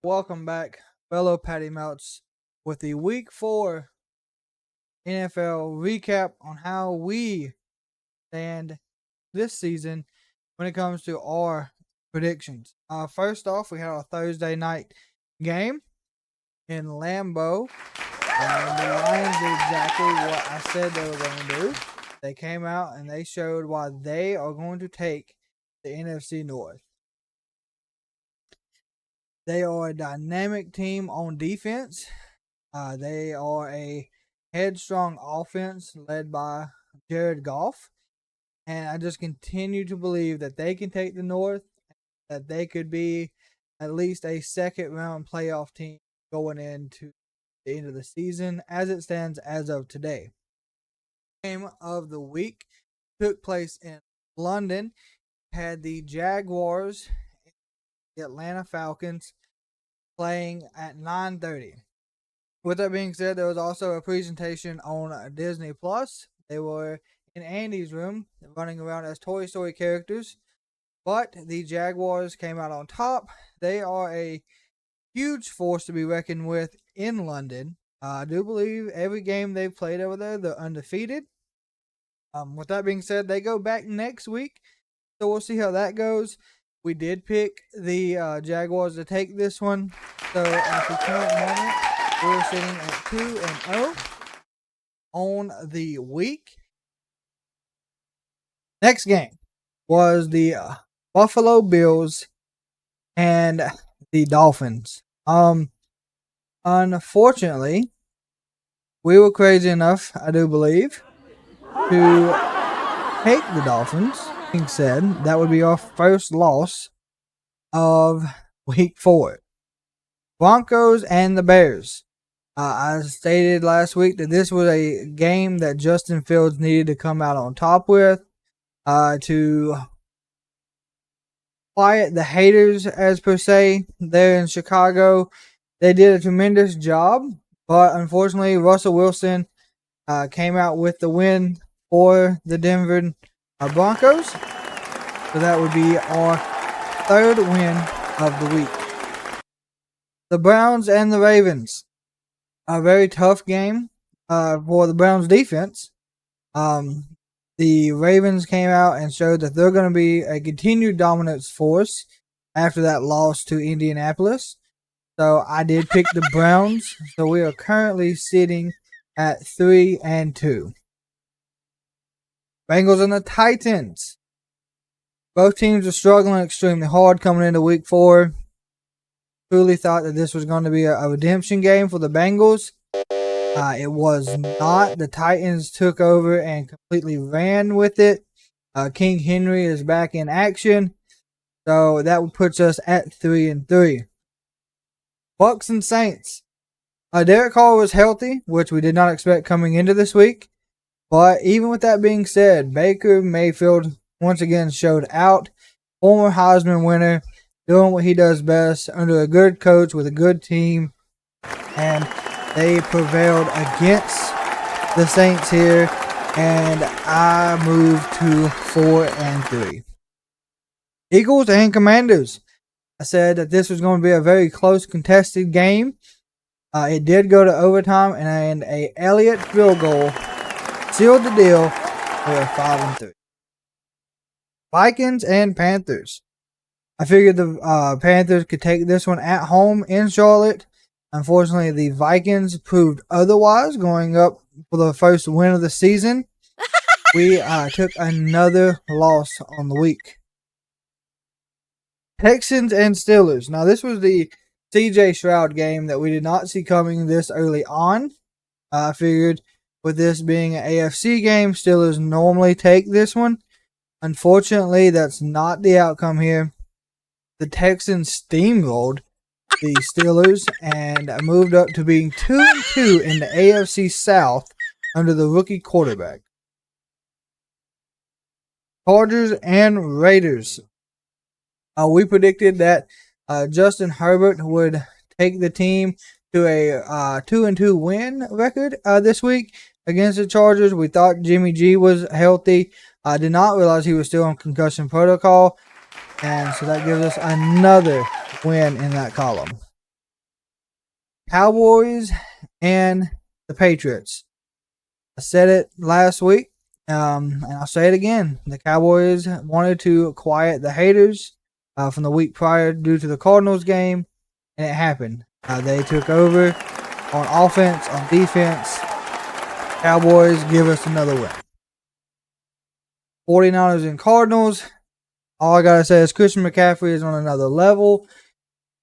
Welcome back, fellow Patty Melts, with the Week 4 NFL recap on how we stand this season when it comes to our predictions. First off, we had our Thursday night game in Lambeau, and the Lions did exactly what I said they were going to do. They came out and they showed why they are going to take the NFC North. They are a dynamic team on defense. They are a headstrong offense led by Jared Goff. And I just continue to believe that they can take the North, that they could be at least a second round playoff team going into the end of the season as it stands as of today. Game of the week took place in London. Had the Jaguars, the Atlanta Falcons, playing at 9:30. With that being said, there was also a presentation on Disney Plus. They were in Andy's room, running around as Toy Story characters. But the Jaguars came out on top. They are a huge force to be reckoned with in London. I do believe every game they've played over there, they're undefeated. With that being said, they go back next week, so we'll see how that goes. We did pick the Jaguars to take this one. So at the current moment, we're sitting at 2-0 on the week. Next game was the Buffalo Bills and the Dolphins. Unfortunately, we were crazy enough, I do believe, to take the Dolphins. Being said, that would be our first loss of week 4. Broncos and the Bears. I stated last week that this was a game that Justin Fields needed to come out on top with to quiet the haters, as per se, there in Chicago. They did a tremendous job, but unfortunately, Russell Wilson came out with the win for the Denver Broncos. So that would be our third win of the week. The Browns and the Ravens. A very tough game for the Browns defense. The Ravens came out and showed that they're going to be a continued dominance force after that loss to Indianapolis. So I did pick the Browns. So we are currently sitting at 3-2. Bengals and the Titans. Both teams are struggling extremely hard coming into week 4. Truly thought that this was going to be a redemption game for the Bengals. It was not. The Titans took over and completely ran with it. King Henry is back in action. So that puts us at 3-3. Bucks and Saints. Derek Carr was healthy, which we did not expect coming into this week. But even with that being said, Baker Mayfield once again showed out. Former Heisman winner, doing what he does best under a good coach with a good team. And they prevailed against the Saints here. And I moved to 4-3. Eagles and Commanders. I said that this was going to be a very close contested game. It did go to overtime, and a Elliott field goal sealed the deal for 5-3. Vikings and Panthers. I figured the Panthers could take this one at home in Charlotte. Unfortunately, the Vikings proved otherwise, going up for the first win of the season. We took another loss on the week. Texans and Steelers. Now, this was the CJ Stroud game that we did not see coming this early on. I figured with this being an AFC game, Steelers normally take this one. Unfortunately, that's not the outcome here. The Texans steamrolled the Steelers and moved up to being 2-2 in the AFC South under the rookie quarterback. Chargers and Raiders. We predicted that Justin Herbert would take the team to a 2-2 win record this week against the Chargers. We thought Jimmy G was healthy. I did not realize he was still on concussion protocol. And so that gives us another win in that column. Cowboys and the Patriots. I said it last week, and I'll say it again. The Cowboys wanted to quiet the haters from the week prior due to the Cardinals game, and it happened. They took over on offense, on defense. Cowboys give us another win. 49ers and Cardinals. All I gotta say is Christian McCaffrey is on another level.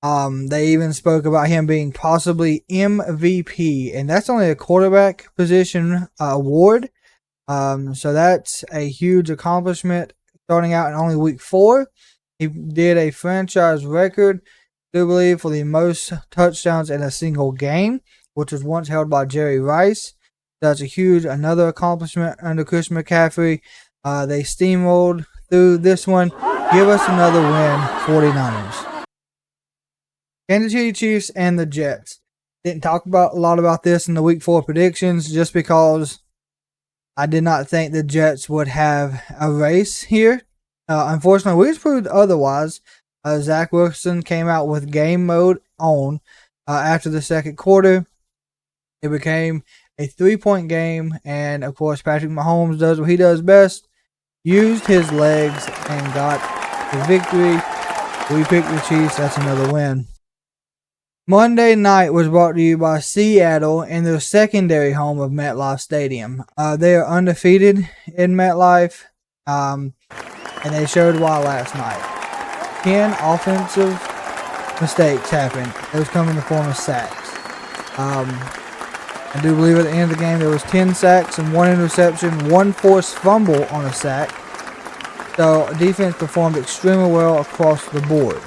They even spoke about him being possibly MVP, and that's only a quarterback position award. So that's a huge accomplishment starting out in only week 4. He did a franchise record, I do believe, for the most touchdowns in a single game, which was once held by Jerry Rice. That's another accomplishment under Christian McCaffrey. They steamrolled through this one. Give us another win, 49ers. Kansas City Chiefs and the Jets. Didn't talk a lot about this in the week 4 predictions just because I did not think the Jets would have a race here. Unfortunately, we proved otherwise. Zach Wilson came out with game mode on after the second quarter. It became a 3-point game, and of course, Patrick Mahomes does what he does best. Used his legs and got the victory. We picked the Chiefs. That's another win. Monday night was brought to you by Seattle in their secondary home of MetLife Stadium. They are undefeated in MetLife, and they showed why last night. 10 offensive mistakes happened. Those come in the form of sacks. I do believe at the end of the game there was 10 sacks and 1 interception, 1 forced fumble on a sack. So defense performed extremely well across the board.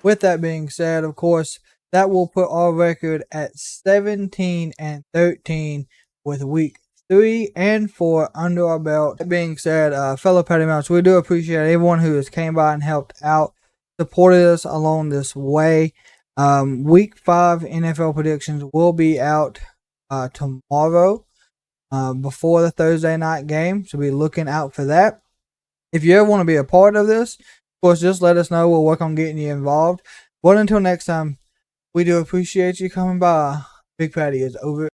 With that being said, of course, that will put our record at 17-13 with week 3 and 4 under our belt. That being said, fellow Patty Mounts, we do appreciate everyone who has came by and helped out, supported us along this way. Week 5 NFL predictions will be out tomorrow before the Thursday night game, so be looking out for that. If you ever want to be a part of this, of course, just let us know. We'll work on getting you involved. But until next time, we do appreciate you coming by. Big Patty is over.